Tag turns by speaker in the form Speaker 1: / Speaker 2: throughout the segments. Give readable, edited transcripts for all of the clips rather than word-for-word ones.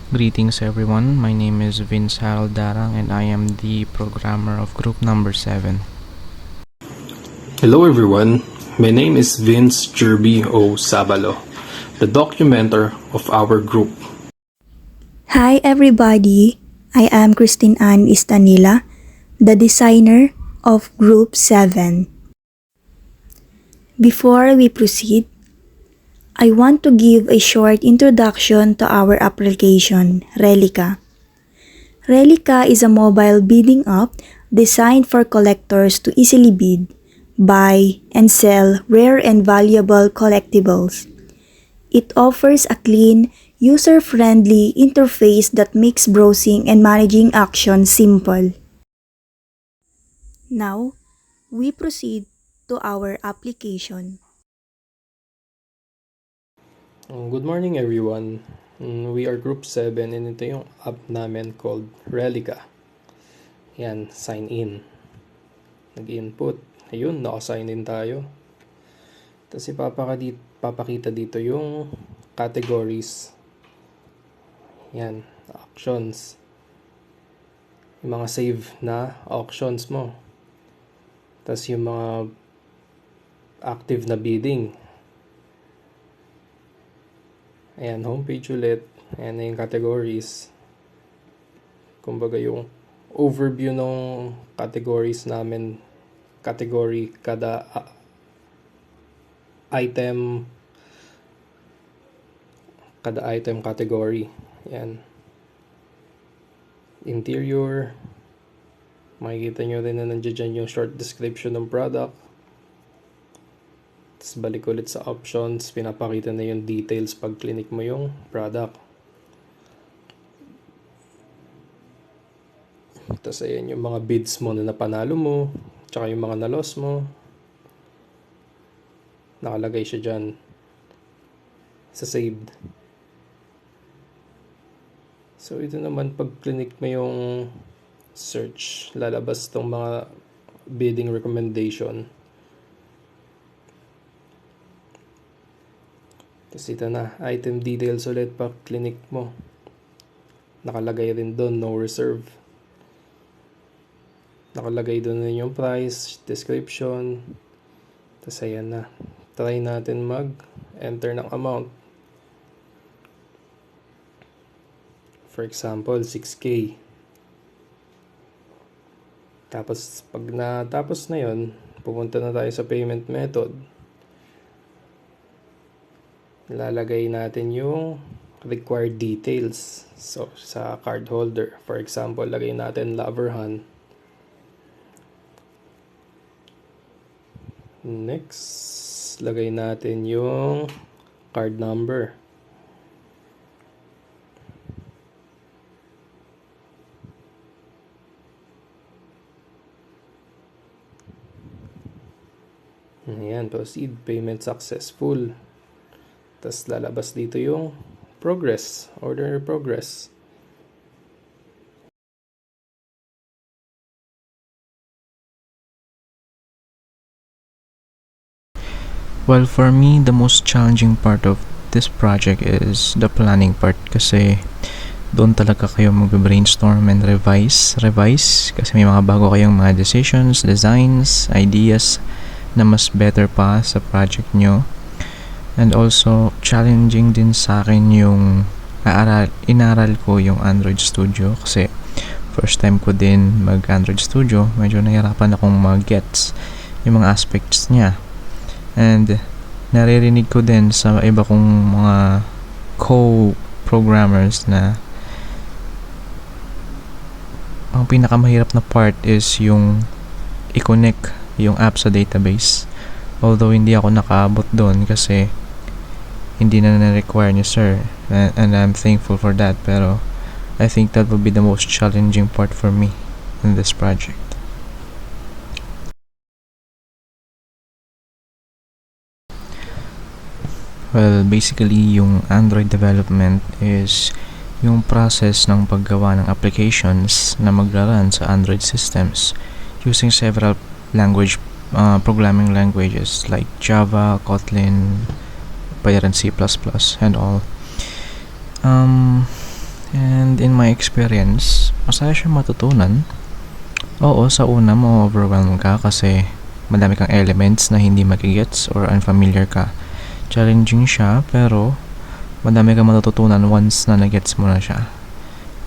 Speaker 1: Greetings everyone, my name is Vince Harold Darang and I am the programmer of group number 7.
Speaker 2: Hello everyone, my name is Vince Jerby O. Sabalo, the documenter of our group.
Speaker 3: Hi everybody, I am Christine Ann Istanila, the designer of Group 7. Before we proceed, I want to give a short introduction to our application, Relica. Relica is a mobile bidding app designed for collectors to easily bid, buy, and sell rare and valuable collectibles. It offers a clean, user-friendly interface that makes browsing and managing actions simple. Now, we proceed to our application.
Speaker 2: Good morning everyone. We are group 7 and ito yung app namin called Relica. Yan, sign in. Nag-input. Ayun, naka-sign in tayo. Tapos papakita dito yung categories. Yan, auctions. Yung mga save na auctions mo. Tapos yung mga active na bidding. Ayan, homepage ulit. Ayan na yung categories. Kumbaga yung overview ng categories namin. Category, kada item category. Ayan. Interior. Makikita nyo rin na nandiyan dyan yung short description ng product. Tapos balik ulit sa options, pinapakita na yung details pag clinic mo yung product. Tapos ayan yung mga bids mo na napanalo mo, tsaka yung mga na-loss mo. Nakalagay siya dyan sa saved. So ito naman pag clinic mo yung search, lalabas tong mga bidding recommendation. Tapos ito na, item details ulit pag clinic mo. Nakalagay rin doon, no reserve. Nakalagay doon rin yung price, description. Tapos ayan na. Try natin mag-enter ng amount. For example, 6K. Tapos pag natapos na yon, pupunta na tayo sa payment method. Lalagay natin yung required details. So, sa card holder. For example, lagay natin Loverhan. Next, lagay natin yung card number. Ayan, proceed. Payment successful. Tapos lalabas dito yung progress, order progress.
Speaker 1: Well, for me, the most challenging part of this project is the planning part kasi doon talaga kayo mag-brainstorm and revise kasi may mga bago kayong mga decisions, designs, ideas na mas better pa sa project nyo. And also, challenging din sa akin yung inaral ko yung Android Studio kasi first time ko din mag-Android Studio. Medyo nahirapan akong mag-gets yung mga aspects niya. And naririnig ko din sa iba kong mga co-programmers na ang pinakamahirap na part is yung i-connect yung app sa database. Although hindi ako nakaabot doon kasi hindi na na-require ni sir, and I'm thankful for that, pero I think that would be the most challenging part for me in this project. Well, basically yung Android development is yung process ng paggawa ng applications na magra-run sa Android systems using several programming languages like Java, Kotlin, and C++, and all. And in my experience, masaya siya matutunan. Oo, sa una ma-overwhelm ka kasi madami kang elements na hindi magigets or unfamiliar ka. Challenging siya, pero madami kang matututunan once na nagets mo na siya.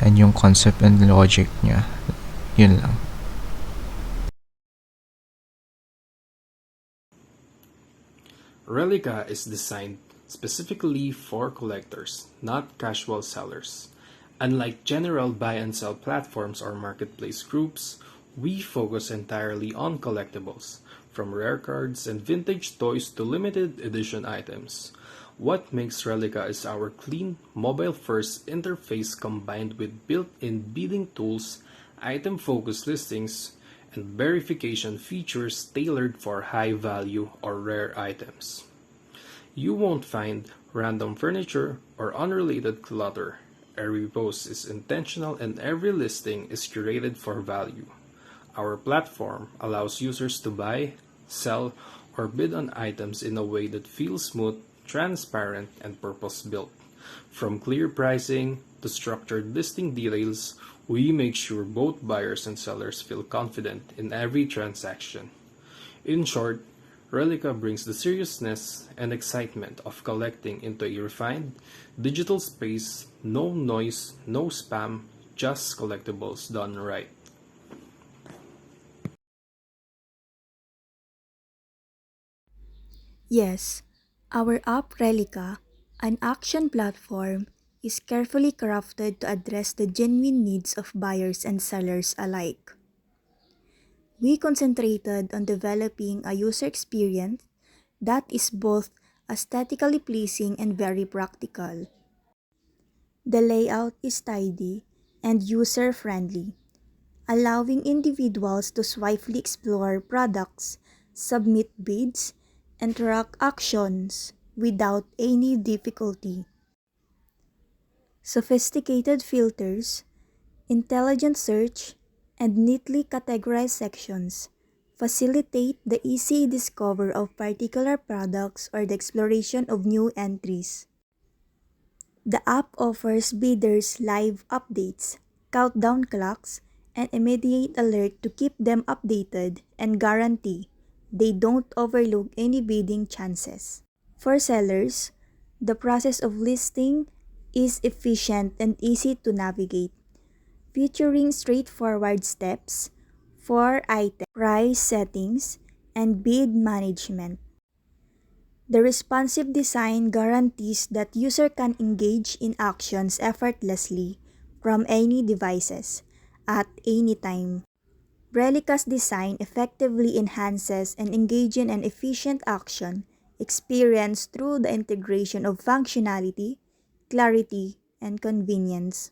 Speaker 1: And yung concept and logic niya, yun lang.
Speaker 2: Relica is designed specifically for collectors, not casual sellers. Unlike general buy and sell platforms or marketplace groups, we focus entirely on collectibles, from rare cards and vintage toys to limited edition items. What makes Relica is our clean, mobile-first interface combined with built-in bidding tools, item-focused listings, and verification features tailored for high-value or rare items. You won't find random furniture or unrelated clutter. Every post is intentional and every listing is curated for value. Our platform allows users to buy, sell, or bid on items in a way that feels smooth, transparent, and purpose-built. From clear pricing to structured listing details, we make sure both buyers and sellers feel confident in every transaction. In short, Relica brings the seriousness and excitement of collecting into a refined, digital space, no noise, no spam, just collectibles done right.
Speaker 3: Yes, our app Relica, an action platform, is carefully crafted to address the genuine needs of buyers and sellers alike. We concentrated on developing a user experience that is both aesthetically pleasing and very practical. The layout is tidy and user-friendly, allowing individuals to swiftly explore products, submit bids, and track actions without any difficulty. Sophisticated filters, intelligent search, and neatly categorized sections facilitate the easy discovery of particular products or the exploration of new entries. The app offers bidders live updates, countdown clocks, and immediate alert to keep them updated and guarantee they don't overlook any bidding chances. For sellers, the process of listing is efficient and easy to navigate, featuring straightforward steps for item price settings and bid management. The responsive design guarantees that user can engage in actions effortlessly from any devices at any time. Relica's design effectively enhances an engaging and efficient action experience through the integration of functionality, clarity, and convenience.